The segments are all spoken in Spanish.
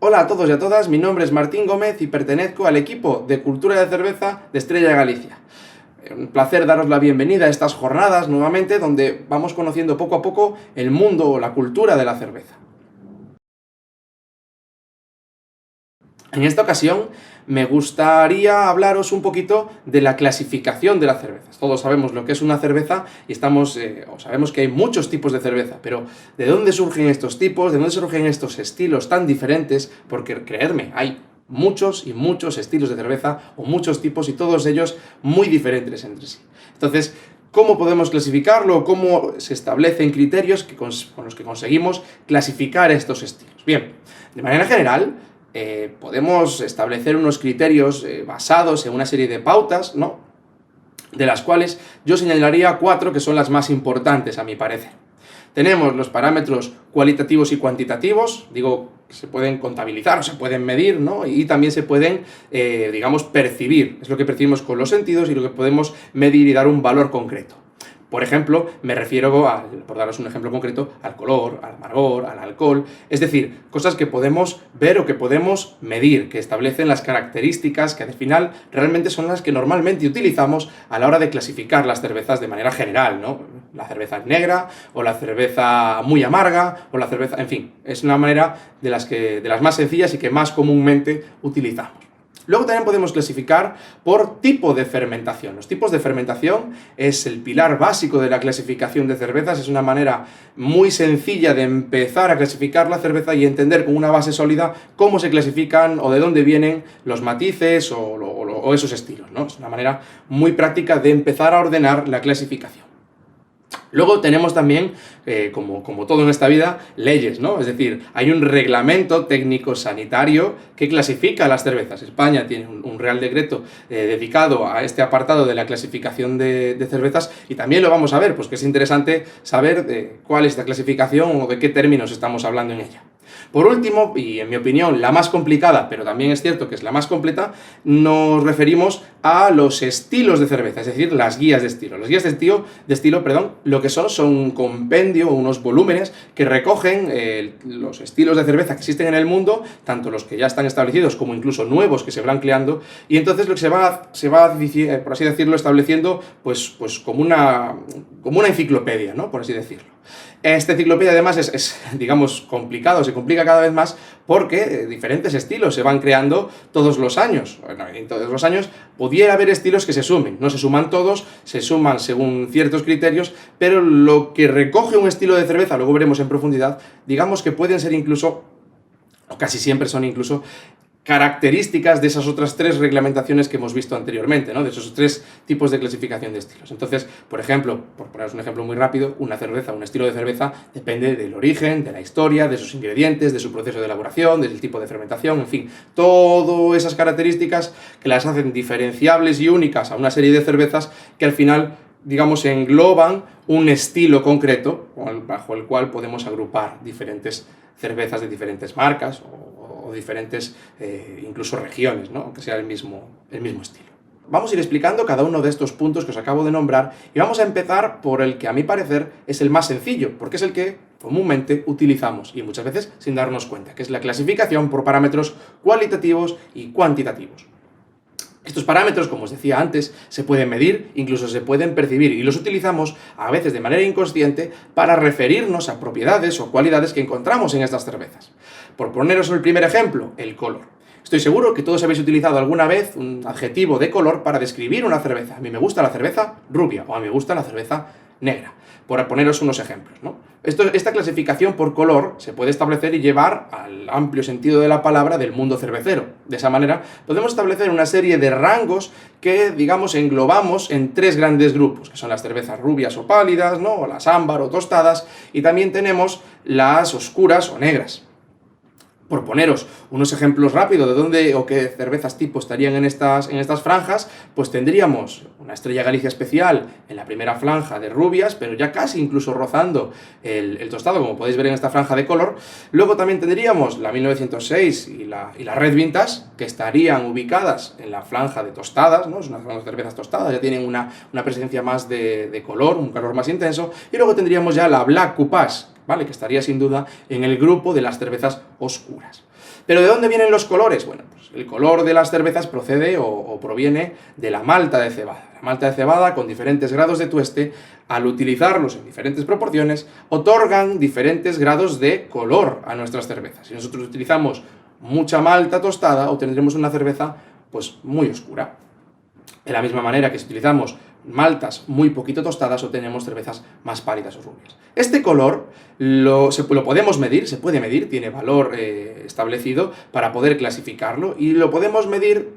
Hola a todos y a todas, mi nombre es Martín Gómez y pertenezco al equipo de Cultura de Cerveza de Estrella Galicia. Un placer daros la bienvenida a estas jornadas nuevamente donde vamos conociendo poco a poco el mundo o la cultura de la cerveza. En esta ocasión me gustaría hablaros un poquito de la clasificación de las cervezas. Todos sabemos lo que es una cerveza y sabemos que hay muchos tipos de cerveza, pero ¿de dónde surgen estos tipos? ¿De dónde surgen estos estilos tan diferentes? Porque creedme, hay muchos y muchos estilos de cerveza o muchos tipos y todos ellos muy diferentes entre sí. Entonces, ¿cómo podemos clasificarlo? ¿Cómo se establecen criterios con los que conseguimos clasificar estos estilos? Bien, de manera general, podemos establecer unos criterios basados en una serie de pautas, ¿no?, de las cuales yo señalaría 4 que son las más importantes a mi parecer. Tenemos los parámetros cualitativos y cuantitativos, digo, que se pueden contabilizar o se pueden medir, ¿no?, y también se pueden, digamos, percibir. Es lo que percibimos con los sentidos y lo que podemos medir y dar un valor concreto. Por ejemplo, me refiero, por daros un ejemplo concreto, al color, al amargor, al alcohol, es decir, cosas que podemos ver o que podemos medir, que establecen las características que al final realmente son las que normalmente utilizamos a la hora de clasificar las cervezas de manera general, ¿no? La cerveza negra, o la cerveza muy amarga, o la cerveza... en fin, es una manera de las más sencillas y que más comúnmente utilizamos. Luego también podemos clasificar por tipo de fermentación. Los tipos de fermentación es el pilar básico de la clasificación de cervezas, es una manera muy sencilla de empezar a clasificar la cerveza y entender con una base sólida cómo se clasifican o de dónde vienen los matices o esos estilos, ¿no? Es una manera muy práctica de empezar a ordenar la clasificación. Luego tenemos también, como todo en esta vida, leyes, ¿no? Es decir, hay un reglamento técnico sanitario que clasifica las cervezas. España tiene un Real Decreto dedicado a este apartado de la clasificación de cervezas y también lo vamos a ver, pues que es interesante saber cuál es la clasificación o de qué términos estamos hablando en ella. Por último, y en mi opinión la más complicada, pero también es cierto que es la más completa, nos referimos a los estilos de cerveza, es decir, las guías de estilo. Las guías de estilo, lo que son un compendio, unos volúmenes que recogen los estilos de cerveza que existen en el mundo, tanto los que ya están establecidos como incluso nuevos que se van creando, y entonces lo que se va por así decirlo, estableciendo pues como una enciclopedia, ¿no?, por así decirlo. Esta enciclopedia además es, digamos, complicado, se complica cada vez más porque diferentes estilos se van creando todos los años. Bueno, en todos los años pudiera haber estilos que se sumen, no se suman todos, se suman según ciertos criterios, pero lo que recoge un estilo de cerveza, luego veremos en profundidad, digamos que pueden ser incluso, o casi siempre son incluso, características de esas otras 3 reglamentaciones que hemos visto anteriormente, ¿no?, de esos 3 tipos de clasificación de estilos. Entonces, por ejemplo, por poneros un ejemplo muy rápido, una cerveza, un estilo de cerveza, depende del origen, de la historia, de sus ingredientes, de su proceso de elaboración, del tipo de fermentación, en fin, todas esas características que las hacen diferenciables y únicas a una serie de cervezas que al final, digamos, engloban un estilo concreto bajo el cual podemos agrupar diferentes cervezas de diferentes marcas o diferentes incluso regiones, ¿no?, aunque sea el mismo estilo. Vamos a ir explicando cada uno de estos puntos que os acabo de nombrar y vamos a empezar por el que a mi parecer es el más sencillo, porque es el que comúnmente utilizamos y muchas veces sin darnos cuenta, que es la clasificación por parámetros cualitativos y cuantitativos. Estos parámetros, como os decía antes, se pueden medir, incluso se pueden percibir, y los utilizamos a veces de manera inconsciente para referirnos a propiedades o cualidades que encontramos en estas cervezas. Por poneros el primer ejemplo, el color. Estoy seguro que todos habéis utilizado alguna vez un adjetivo de color para describir una cerveza. A mí me gusta la cerveza rubia, o a mí me gusta la cerveza negra, por poneros unos ejemplos, ¿no? Esta clasificación por color se puede establecer y llevar al amplio sentido de la palabra del mundo cervecero. De esa manera podemos establecer una serie de rangos que, digamos, englobamos en 3 grandes grupos, que son las cervezas rubias o pálidas, ¿no?, o las ámbar o tostadas, y también tenemos las oscuras o negras. Por poneros unos ejemplos rápidos de dónde o qué cervezas tipo estarían en estas franjas, pues tendríamos una Estrella Galicia Especial en la primera franja de rubias, pero ya casi incluso rozando el tostado, como podéis ver en esta franja de color. Luego también tendríamos la 1906 y la Red Vintage, que estarían ubicadas en la franja de tostadas, ¿no? Son unas cervezas tostadas, ya tienen una presencia más de color, un color más intenso. Y luego tendríamos ya la Black Coupage, ¿vale?, que estaría sin duda en el grupo de las cervezas oscuras. ¿Pero de dónde vienen los colores? Bueno, pues el color de las cervezas procede o proviene de la malta de cebada. La malta de cebada, con diferentes grados de tueste, al utilizarlos en diferentes proporciones, otorgan diferentes grados de color a nuestras cervezas. Si nosotros utilizamos mucha malta tostada, obtendremos una cerveza pues muy oscura. De la misma manera que si utilizamos maltas muy poquito tostadas, obtenemos cervezas más pálidas o rubias. Este color lo podemos medir, se puede medir, tiene valor establecido para poder clasificarlo, y lo podemos medir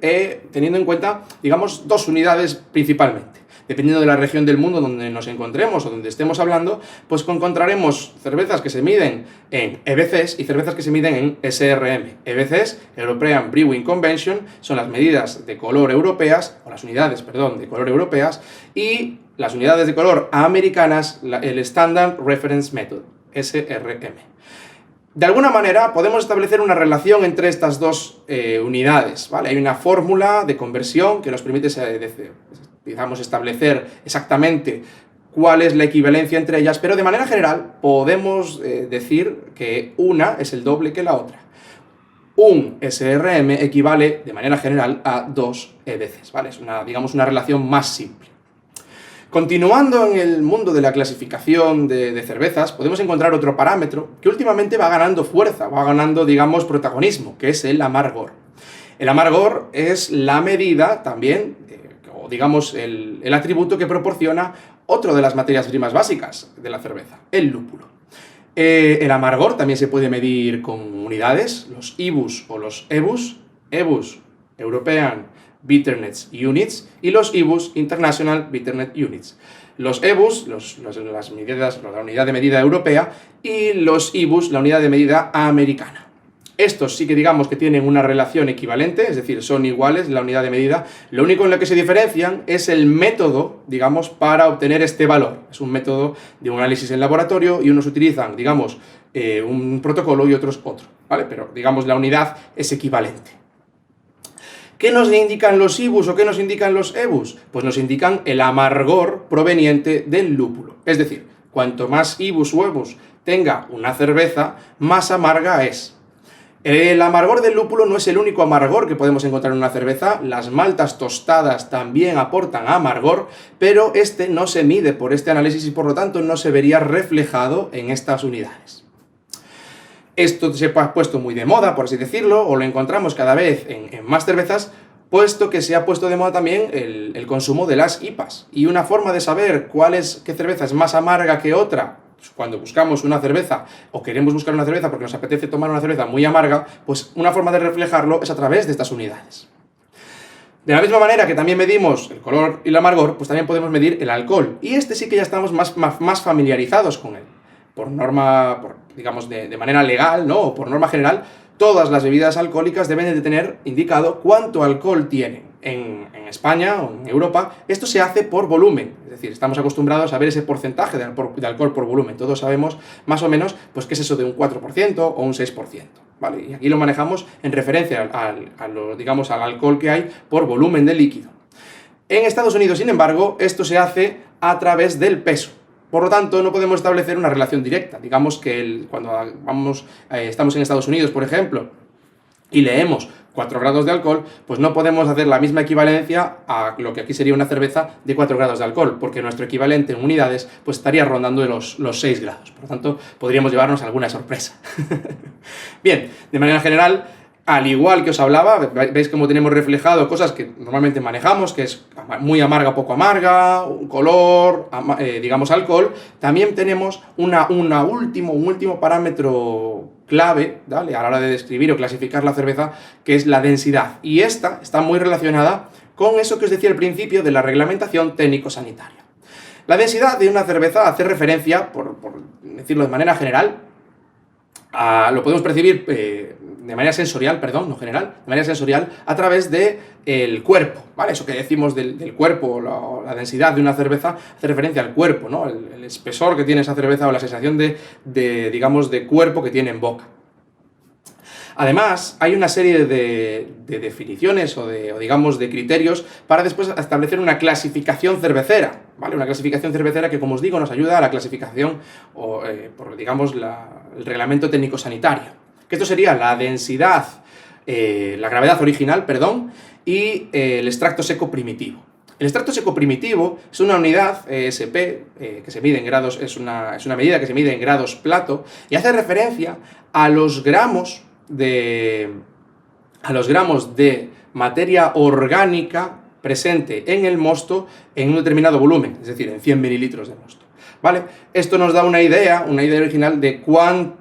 teniendo en cuenta, digamos, dos unidades principalmente. Dependiendo de la región del mundo donde nos encontremos o donde estemos hablando, pues encontraremos cervezas que se miden en EBCs y cervezas que se miden en SRM. EBCs, European Brewing Convention, son las medidas de color europeas, o las unidades, perdón, de color europeas, y las unidades de color americanas, el Standard Reference Method, SRM. De alguna manera podemos establecer una relación entre estas dos unidades, ¿vale? Hay una fórmula de conversión que nos permite digamos, establecer exactamente cuál es la equivalencia entre ellas, pero de manera general podemos decir que una es el doble que la otra. Un SRM equivale de manera general a 2 EBCs, ¿vale? Es digamos, una relación más simple. Continuando en el mundo de la clasificación de cervezas, podemos encontrar otro parámetro que últimamente va ganando fuerza, va ganando, digamos, protagonismo, que es el amargor. El amargor es la medida también, o digamos, el atributo que proporciona otro de las materias primas básicas de la cerveza, el lúpulo. El amargor también se puede medir con unidades, los IBUs o los EBUs, European Bitterness Units, y los IBUs, International Bitterness Units. Los EBUs, las medidas, la unidad de medida europea, y los IBUs, la unidad de medida americana. Estos sí que digamos que tienen una relación equivalente, es decir, son iguales la unidad de medida. Lo único en lo que se diferencian es el método, digamos, para obtener este valor. Es un método de un análisis en laboratorio y unos utilizan, digamos, un protocolo y otros otro, ¿vale? Pero, digamos, la unidad es equivalente. ¿Qué nos indican los IBUs o qué nos indican los EBUs? Pues nos indican el amargor proveniente del lúpulo. Es decir, cuanto más IBUs o EBUs tenga una cerveza, más amarga es. El amargor del lúpulo no es el único amargor que podemos encontrar en una cerveza. Las maltas tostadas también aportan amargor, pero este no se mide por este análisis y por lo tanto no se vería reflejado en estas unidades. Esto se ha puesto muy de moda, por así decirlo, o lo encontramos cada vez en más cervezas, puesto que se ha puesto de moda también el consumo de las IPAs. Y una forma de saber qué cerveza es más amarga que otra, cuando buscamos una cerveza o queremos buscar una cerveza porque nos apetece tomar una cerveza muy amarga, pues una forma de reflejarlo es a través de estas unidades. De la misma manera que también medimos el color y el amargor, pues también podemos medir el alcohol. Y este sí que ya estamos más familiarizados con él. Por norma, digamos, de manera legal, ¿no? O por norma general, todas las bebidas alcohólicas deben de tener indicado cuánto alcohol tienen. En España o en Europa, esto se hace por volumen, es decir, estamos acostumbrados a ver ese porcentaje de alcohol por volumen. Todos sabemos más o menos pues qué es eso de un 4% o un 6%, ¿vale? Y aquí lo manejamos en referencia digamos, al alcohol que hay por volumen de líquido. En Estados Unidos, sin embargo, esto se hace a través del peso. Por lo tanto, no podemos establecer una relación directa. Digamos que cuando estamos en Estados Unidos, por ejemplo, y leemos 4 grados de alcohol, pues no podemos hacer la misma equivalencia a lo que aquí sería una cerveza de 4 grados de alcohol, porque nuestro equivalente en unidades pues estaría rondando de los 6 grados. Por lo tanto, podríamos llevarnos alguna sorpresa. Bien, de manera general, al igual que os hablaba, veis cómo tenemos reflejado cosas que normalmente manejamos, que es muy amarga, poco amarga, un color, digamos alcohol. También tenemos un último parámetro clave, ¿vale?, a la hora de describir o clasificar la cerveza, que es la densidad. Y esta está muy relacionada con eso que os decía al principio de la reglamentación técnico-sanitaria. La densidad de una cerveza hace referencia, por decirlo de manera general, lo podemos percibir de manera sensorial, no general, de manera sensorial, a través del cuerpo, ¿vale? Eso que decimos del cuerpo, la densidad de una cerveza, hace referencia al cuerpo, ¿no? El espesor que tiene esa cerveza o la sensación digamos, de cuerpo que tiene en boca. Además, hay una serie de definiciones o digamos, de criterios para después establecer una clasificación cervecera, ¿vale? Una clasificación cervecera que, como os digo, nos ayuda a la clasificación por, digamos, el reglamento técnico-sanitario. Que esto sería la densidad la gravedad original, perdón, y el extracto seco primitivo. El extracto seco primitivo es una unidad ESP que se mide en grados, es una medida que se mide en grados Plato y hace referencia a los gramos de materia orgánica presente en el mosto en un determinado volumen, es decir, en 100 mililitros de mosto. ¿Vale? Esto nos da una idea original de cuán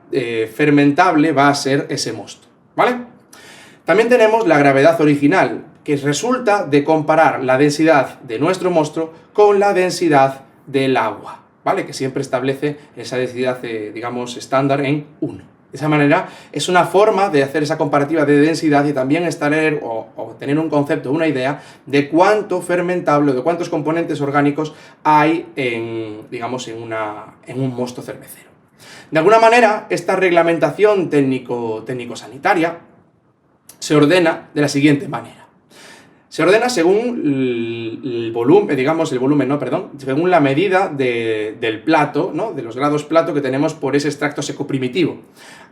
fermentable va a ser ese mosto. ¿Vale? También tenemos la gravedad original, que resulta de comparar la densidad de nuestro mosto con la densidad del agua, ¿vale? Que siempre establece esa densidad, digamos, estándar en 1. De esa manera, es una forma de hacer esa comparativa de densidad y también tener un concepto, una idea de cuánto fermentable, de cuántos componentes orgánicos hay en un mosto cervecero. De alguna manera, esta reglamentación técnico-sanitaria se ordena de la siguiente manera. Se ordena según el volumen, según la medida del plato, ¿no? De los grados Plato que tenemos por ese extracto seco primitivo.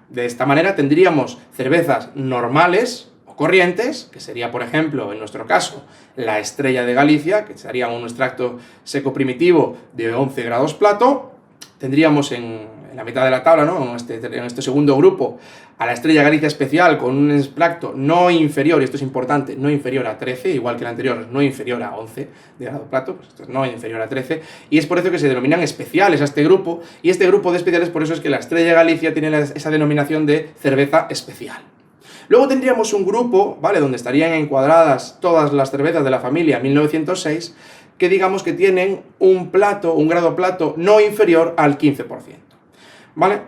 De esta manera tendríamos cervezas normales o corrientes, que sería, por ejemplo, en nuestro caso, la Estrella de Galicia, que sería un extracto seco primitivo de 11 grados Plato. Tendríamos en la mitad de la tabla, ¿no? En este segundo grupo, a la Estrella Galicia Especial con un extracto no inferior, y esto es importante, no inferior a 13, igual que el anterior, no inferior a 11 de grado Plato, pues esto es no inferior a 13, y es por eso que se denominan especiales a este grupo, y este grupo de especiales por eso es que la Estrella Galicia tiene esa denominación de cerveza especial. Luego tendríamos un grupo, ¿vale?, donde estarían encuadradas todas las cervezas de la familia 1906, que digamos que tienen un grado Plato no inferior al 15%, ¿vale?,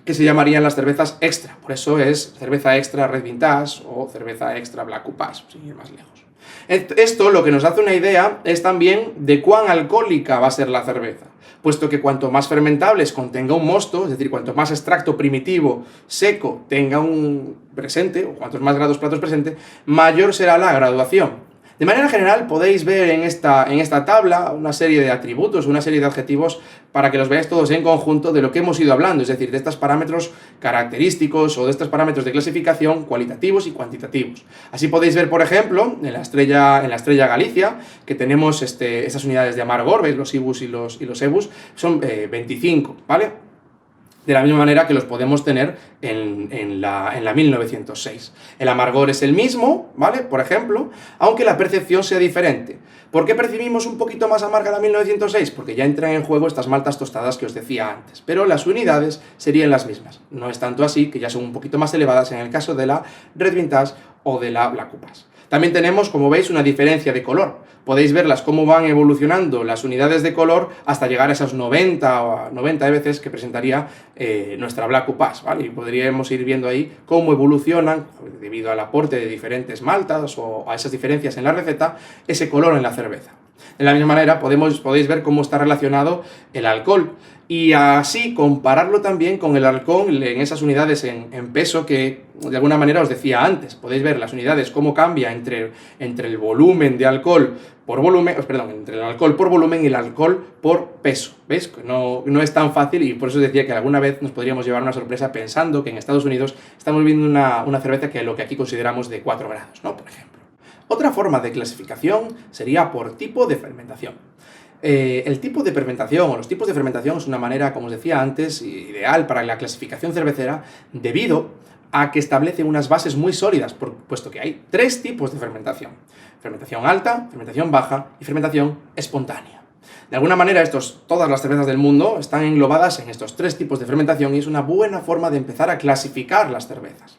que se llamarían las cervezas extra. Por eso es cerveza extra Red Vintage o cerveza extra Black Coupage, sin ir más lejos. Esto lo que nos hace una idea es también de cuán alcohólica va a ser la cerveza, puesto que cuanto más fermentables contenga un mosto, es decir, cuanto más extracto primitivo seco tenga un presente, o cuantos más grados Platos presente, mayor será la graduación. De manera general podéis ver en esta tabla una serie de atributos, una serie de adjetivos para que los veáis todos en conjunto de lo que hemos ido hablando, es decir, de estos parámetros característicos o de estos parámetros de clasificación cualitativos y cuantitativos. Así podéis ver, por ejemplo, en la Estrella Galicia, que tenemos esas unidades de amargor, ¿veis? Los IBUs y los EBUs, son 25, ¿vale? De la misma manera que los podemos tener en la 1906. El amargor es el mismo, ¿vale? Por ejemplo, aunque la percepción sea diferente. ¿Por qué percibimos un poquito más amarga la 1906? Porque ya entran en juego estas maltas tostadas que os decía antes, pero las unidades serían las mismas. No es tanto así, que ya son un poquito más elevadas en el caso de la Red Vintage o de la Black Coupage. También tenemos, como veis, una diferencia de color. Podéis verlas cómo van evolucionando las unidades de color hasta llegar a esas 90 veces que presentaría nuestra Black Coupage, ¿vale? Y podríamos ir viendo ahí cómo evolucionan, debido al aporte de diferentes maltas o a esas diferencias en la receta, ese color en la cerveza. De la misma manera podéis ver cómo está relacionado el alcohol y así compararlo también con el alcohol en esas unidades en peso que de alguna manera os decía antes. Podéis ver las unidades cómo cambia entre el volumen de alcohol por volumen, entre el alcohol por volumen y el alcohol por peso. ¿Veis? No es tan fácil y por eso os decía que alguna vez nos podríamos llevar una sorpresa pensando que en Estados Unidos estamos viendo una cerveza que lo que aquí consideramos de 4 grados, ¿no? Por ejemplo. Otra forma de clasificación sería por tipo de fermentación. El tipo de fermentación o los tipos de fermentación es una manera, como os decía antes, ideal para la clasificación cervecera debido a que establece unas bases muy sólidas, puesto que hay 3 tipos de fermentación. Fermentación alta, fermentación baja y fermentación espontánea. De alguna manera, todas las cervezas del mundo están englobadas en estos 3 tipos de fermentación y es una buena forma de empezar a clasificar las cervezas.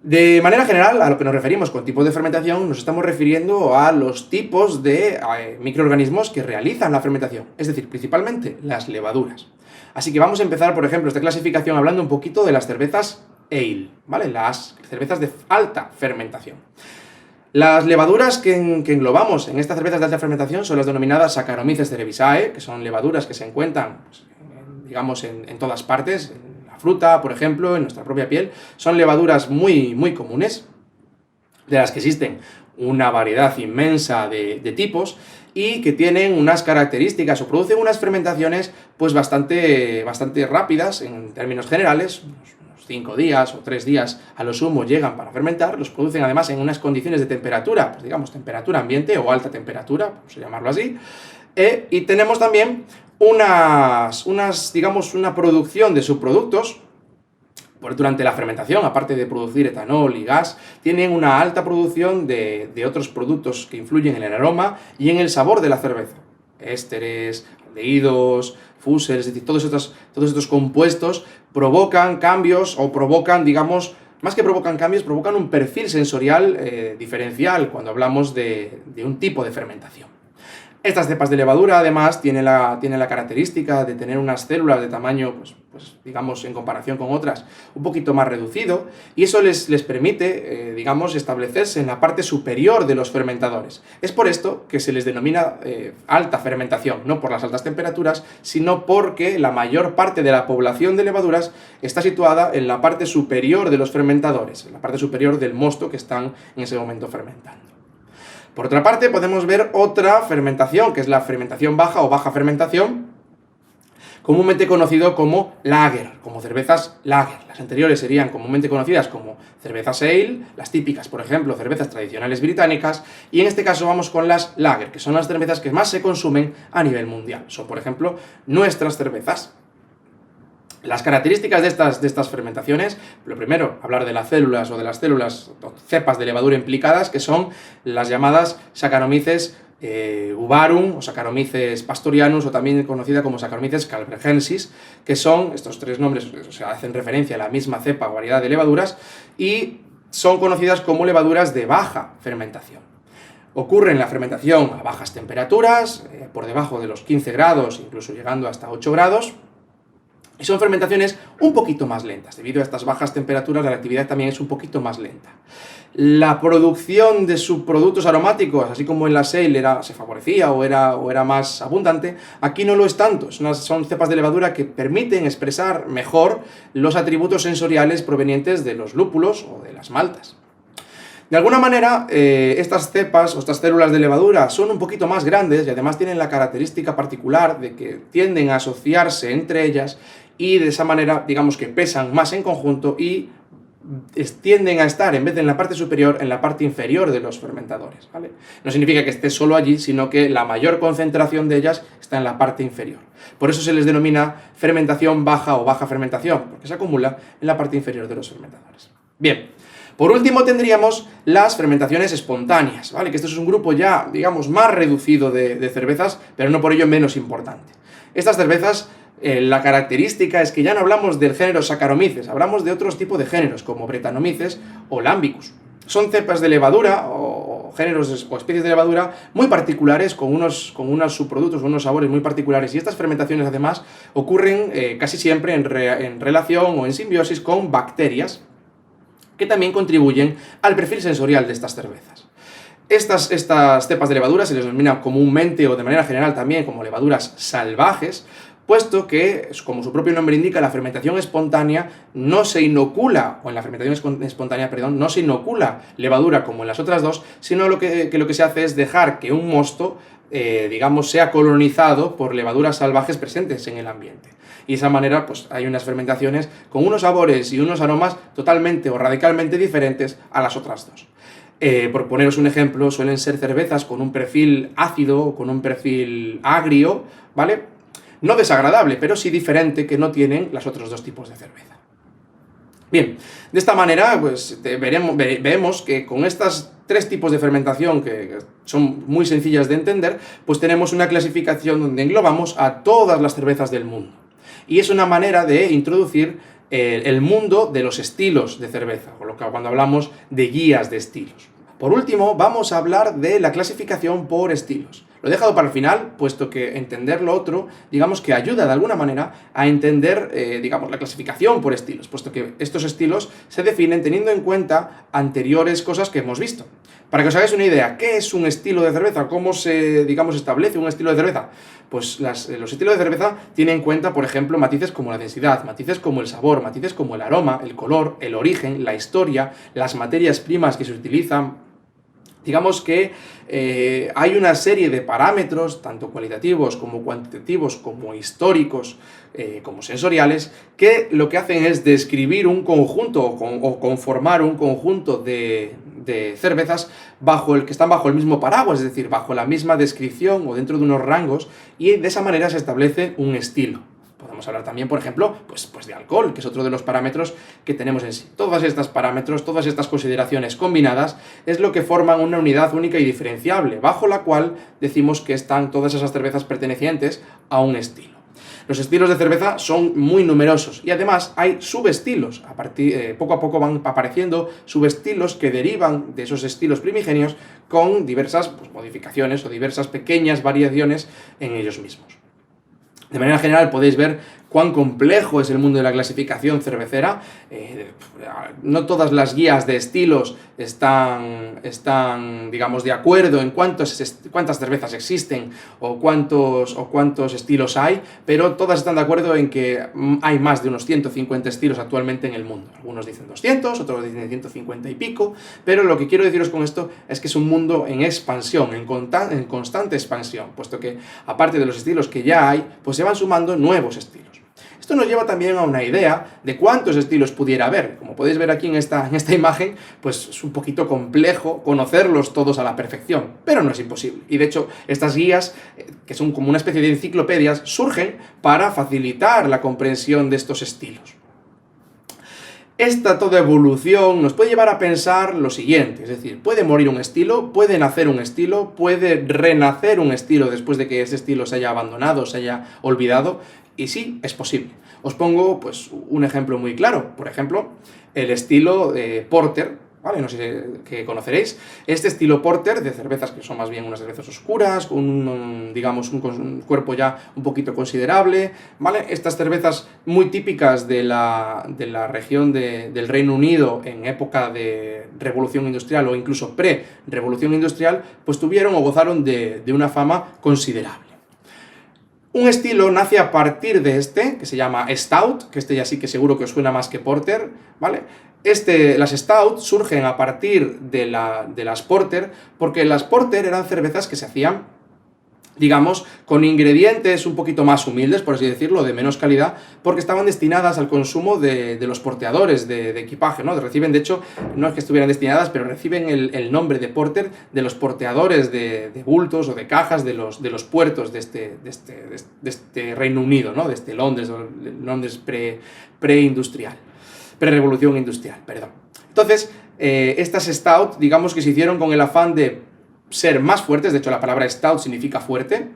De manera general, a lo que nos referimos con tipos de fermentación, nos estamos refiriendo a los tipos de microorganismos que realizan la fermentación, es decir, principalmente las levaduras. Así que vamos a empezar, por ejemplo, esta clasificación hablando un poquito de las cervezas ale, ¿vale? Las cervezas de alta fermentación. Las levaduras que englobamos en estas cervezas de alta fermentación son las denominadas Saccharomyces cerevisiae, que son levaduras que se encuentran, digamos, en todas partes, fruta, por ejemplo, en nuestra propia piel. Son levaduras muy, muy comunes, de las que existen una variedad inmensa de tipos y que tienen unas características o producen unas fermentaciones pues bastante rápidas en términos generales, unos 5 días o 3 días a lo sumo llegan para fermentar, los producen además en unas condiciones de temperatura, pues digamos temperatura ambiente o alta temperatura, vamos a llamarlo así, y tenemos también digamos, una producción de subproductos durante la fermentación, aparte de producir etanol y gas, tienen una alta producción de otros productos que influyen en el aroma y en el sabor de la cerveza. Ésteres, aldehídos, fusels, es decir, todos estos compuestos provocan cambios o provocan, digamos, más que provocan cambios, provocan un perfil sensorial diferencial cuando hablamos de un tipo de fermentación. Estas cepas de levadura, además, tienen la característica de tener unas células de tamaño, pues digamos, en comparación con otras, un poquito más reducido, y eso les permite, digamos, establecerse en la parte superior de los fermentadores. Es por esto que se les denomina alta fermentación, no por las altas temperaturas, sino porque la mayor parte de la población de levaduras está situada en la parte superior de los fermentadores, en la parte superior del mosto que están en ese momento fermentando. Por otra parte, podemos ver otra fermentación, que es la fermentación baja o baja fermentación, comúnmente conocido como lager, como cervezas lager. Las anteriores serían comúnmente conocidas como cervezas ale, las típicas, por ejemplo, cervezas tradicionales británicas, y en este caso vamos con las lager, que son las cervezas que más se consumen a nivel mundial. Son, por ejemplo, nuestras cervezas. Las características de estas fermentaciones, lo primero, hablar de las células o cepas de levadura implicadas, que son las llamadas Saccharomyces uvarum o Saccharomyces pastorianus, o también conocida como Saccharomyces calvergensis, que son, estos tres nombres hacen referencia a la misma cepa o variedad de levaduras, y son conocidas como levaduras de baja fermentación. Ocurre la fermentación a bajas temperaturas, por debajo de los 15 grados, incluso llegando hasta 8 grados, y son fermentaciones un poquito más lentas. Debido a estas bajas temperaturas, la actividad también es un poquito más lenta. La producción de subproductos aromáticos, así como en la ale se favorecía o era más abundante, aquí no lo es tanto. Son cepas de levadura que permiten expresar mejor los atributos sensoriales provenientes de los lúpulos o de las maltas. De alguna manera, estas cepas o estas células de levadura son un poquito más grandes y además tienen la característica particular de que tienden a asociarse entre ellas y de esa manera, digamos que pesan más en conjunto y tienden a estar, en vez de en la parte superior, en la parte inferior de los fermentadores, ¿vale? No significa que esté solo allí, sino que la mayor concentración de ellas está en la parte inferior. Por eso se les denomina fermentación baja o baja fermentación, porque se acumula en la parte inferior de los fermentadores. Bien. Por último tendríamos las fermentaciones espontáneas, ¿vale? Que esto es un grupo ya, digamos, más reducido de cervezas, pero no por ello menos importante. Estas cervezas, la característica es que ya no hablamos del género Saccharomyces, hablamos de otros tipos de géneros, como Brettanomyces o Lambicus. Son cepas de levadura o géneros o especies de levadura muy particulares, con unos subproductos, unos sabores muy particulares, y estas fermentaciones además ocurren casi siempre en relación o en simbiosis con bacterias, que también contribuyen al perfil sensorial de estas cervezas. Estas cepas de levadura se les denomina comúnmente o de manera general también como levaduras salvajes, puesto que, como su propio nombre indica, la fermentación espontánea no se inocula, o en la fermentación espontánea, perdón, no se inocula levadura como en las otras dos, sino lo que se hace es dejar que un mosto, digamos, sea colonizado por levaduras salvajes presentes en el ambiente. Y de esa manera, pues hay unas fermentaciones con unos sabores y unos aromas totalmente o radicalmente diferentes a las otras dos. Por poneros un ejemplo, suelen ser cervezas con un perfil ácido o con un perfil agrio, ¿vale? No desagradable, pero sí diferente, que no tienen los otros dos tipos de cerveza. Bien, de esta manera, pues vemos que con estas tres tipos de fermentación, que son muy sencillas de entender, pues tenemos una clasificación donde englobamos a todas las cervezas del mundo. Y es una manera de introducir el mundo de los estilos de cerveza, o lo que cuando hablamos de guías de estilos. Por último, vamos a hablar de la clasificación por estilos. Lo he dejado para el final, puesto que entender lo otro, digamos que ayuda de alguna manera a entender, digamos, la clasificación por estilos, puesto que estos estilos se definen teniendo en cuenta anteriores cosas que hemos visto. Para que os hagáis una idea, ¿qué es un estilo de cerveza? ¿Cómo se, digamos, establece un estilo de cerveza? Pues los estilos de cerveza tienen en cuenta, por ejemplo, matices como la densidad, matices como el sabor, matices como el aroma, el color, el origen, la historia, las materias primas que se utilizan. Digamos que hay una serie de parámetros, tanto cualitativos como cuantitativos, como históricos, como sensoriales, que lo que hacen es describir un conjunto o conformar un conjunto de cervezas que están bajo el mismo paraguas, es decir, bajo la misma descripción o dentro de unos rangos, y de esa manera se establece un estilo. Podemos hablar también, por ejemplo, pues de alcohol, que es otro de los parámetros que tenemos en sí. Todos estos parámetros, todas estas consideraciones combinadas, es lo que forman una unidad única y diferenciable, bajo la cual decimos que están todas esas cervezas pertenecientes a un estilo. Los estilos de cerveza son muy numerosos y además hay subestilos. Poco a poco van apareciendo subestilos que derivan de esos estilos primigenios con diversas modificaciones o diversas pequeñas variaciones en ellos mismos. De manera general podéis ver cuán complejo es el mundo de la clasificación cervecera. No todas las guías de estilos están digamos, de acuerdo en cuántas cervezas existen o cuántos estilos hay, pero todas están de acuerdo en que hay más de unos 150 estilos actualmente en el mundo. Algunos dicen 200, otros dicen 150 y pico, pero lo que quiero deciros con esto es que es un mundo en expansión, en constante expansión, puesto que, aparte de los estilos que ya hay, pues se van sumando nuevos estilos. Esto nos lleva también a una idea de cuántos estilos pudiera haber. Como podéis ver aquí en esta imagen, pues es un poquito complejo conocerlos todos a la perfección, pero no es imposible. Y de hecho, estas guías, que son como una especie de enciclopedias, surgen para facilitar la comprensión de estos estilos. Esta toda evolución nos puede llevar a pensar lo siguiente, es decir, puede morir un estilo, puede nacer un estilo, puede renacer un estilo después de que ese estilo se haya abandonado, se haya olvidado, y sí, es posible. Os pongo pues un ejemplo muy claro, por ejemplo, el estilo de Porter, ¿vale? No sé qué conoceréis. Este estilo Porter, de cervezas que son más bien unas cervezas oscuras, con digamos, un cuerpo ya un poquito considerable, ¿vale? Estas cervezas muy típicas de la región del Reino Unido en época de Revolución Industrial o incluso pre-Revolución Industrial, pues tuvieron o gozaron de una fama considerable. Un estilo nace a partir de que se llama Stout, que este ya sí que seguro que os suena más que Porter, ¿vale? Las Stout surgen a partir de las Porter, porque las Porter eran cervezas que se hacían, digamos, con ingredientes un poquito más humildes, por así decirlo, de menos calidad, porque estaban destinadas al consumo de los porteadores de equipaje, ¿no? Reciben, de hecho, no es que estuvieran destinadas, pero reciben el nombre de porter de los porteadores de bultos o de cajas de los puertos de este Reino Unido, ¿no? De este Londres pre-industrial, pre-revolución industrial, perdón. Entonces, estas Stout, digamos que se hicieron con el afán de ser más fuertes, de hecho la palabra stout significa fuerte,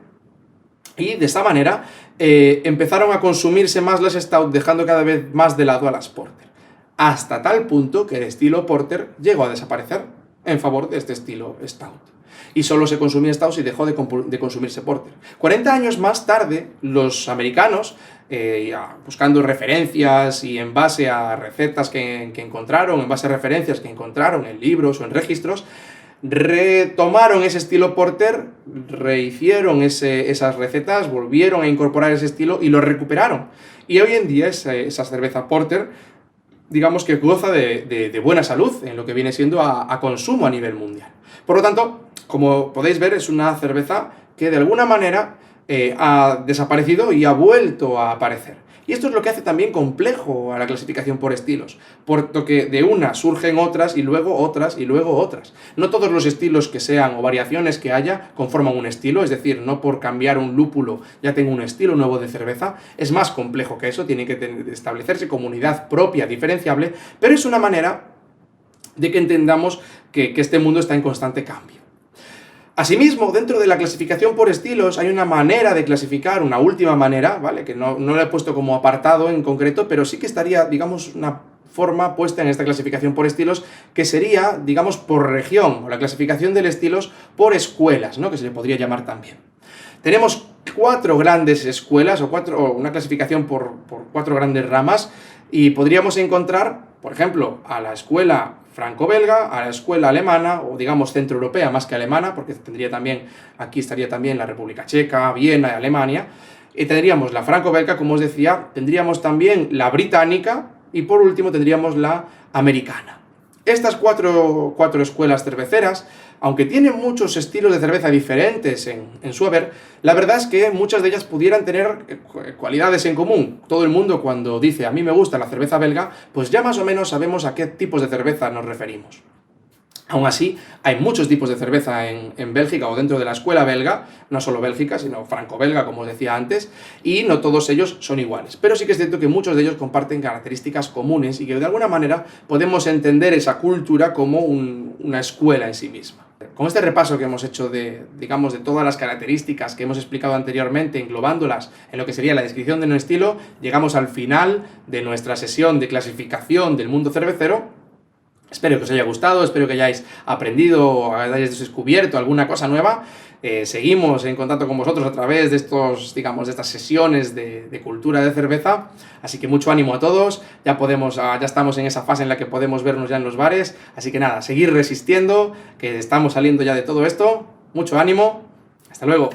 y de esta manera empezaron a consumirse más las stout, dejando cada vez más de lado a las porter, hasta tal punto que el estilo porter llegó a desaparecer en favor de este estilo stout, y solo se consumía stout y dejó de consumirse porter. 40 años más tarde, los americanos, buscando referencias y en base a recetas que encontraron, en base a referencias que encontraron en libros o en registros, retomaron ese estilo porter, rehicieron esas recetas, volvieron a incorporar ese estilo y lo recuperaron. Y hoy en día esa cerveza porter, digamos que goza de buena salud en lo que viene siendo a consumo a nivel mundial. Por lo tanto, como podéis ver, es una cerveza que de alguna manera ha desaparecido y ha vuelto a aparecer. Y esto es lo que hace también complejo a la clasificación por estilos, puesto que de una surgen otras y luego otras y luego otras. No todos los estilos que sean o variaciones que haya conforman un estilo, es decir, no por cambiar un lúpulo ya tengo un estilo nuevo de cerveza, es más complejo que eso, tiene que establecerse como unidad propia, diferenciable, pero es una manera de que entendamos que este mundo está en constante cambio. Asimismo, dentro de la clasificación por estilos hay una manera de clasificar, una última manera, ¿vale? Que no lo he puesto como apartado en concreto, pero sí que estaría, digamos, una forma puesta en esta clasificación por estilos, que sería, digamos, por región, o la clasificación de estilos por escuelas, ¿no? Que se le podría llamar también. Tenemos 4 grandes escuelas, o una clasificación por 4 grandes ramas, y podríamos encontrar, por ejemplo, a la escuela franco-belga, a la escuela alemana, o digamos centroeuropea más que alemana, porque aquí estaría también la República Checa, Viena y Alemania, y tendríamos la franco-belga, como os decía, tendríamos también la británica, y por último tendríamos la americana. Estas cuatro escuelas cerveceras, aunque tienen muchos estilos de cerveza diferentes en su haber, la verdad es que muchas de ellas pudieran tener cualidades en común. Todo el mundo cuando dice a mí me gusta la cerveza belga, pues ya más o menos sabemos a qué tipos de cerveza nos referimos. Aún así, hay muchos tipos de cerveza en Bélgica o dentro de la escuela belga, no solo bélgica, sino franco-belga, como os decía antes, y no todos ellos son iguales. Pero sí que es cierto que muchos de ellos comparten características comunes y que de alguna manera podemos entender esa cultura como una escuela en sí misma. Con este repaso que hemos hecho de todas las características que hemos explicado anteriormente, englobándolas en lo que sería la descripción de un estilo, llegamos al final de nuestra sesión de clasificación del mundo cervecero. Espero que os haya gustado, espero que hayáis aprendido, hayáis descubierto alguna cosa nueva. Seguimos en contacto con vosotros a través de de estas sesiones de cultura de cerveza. Así que mucho ánimo a todos. Ya estamos en esa fase en la que podemos vernos ya en los bares. Así que nada, seguir resistiendo, que estamos saliendo ya de todo esto. Mucho ánimo. Hasta luego.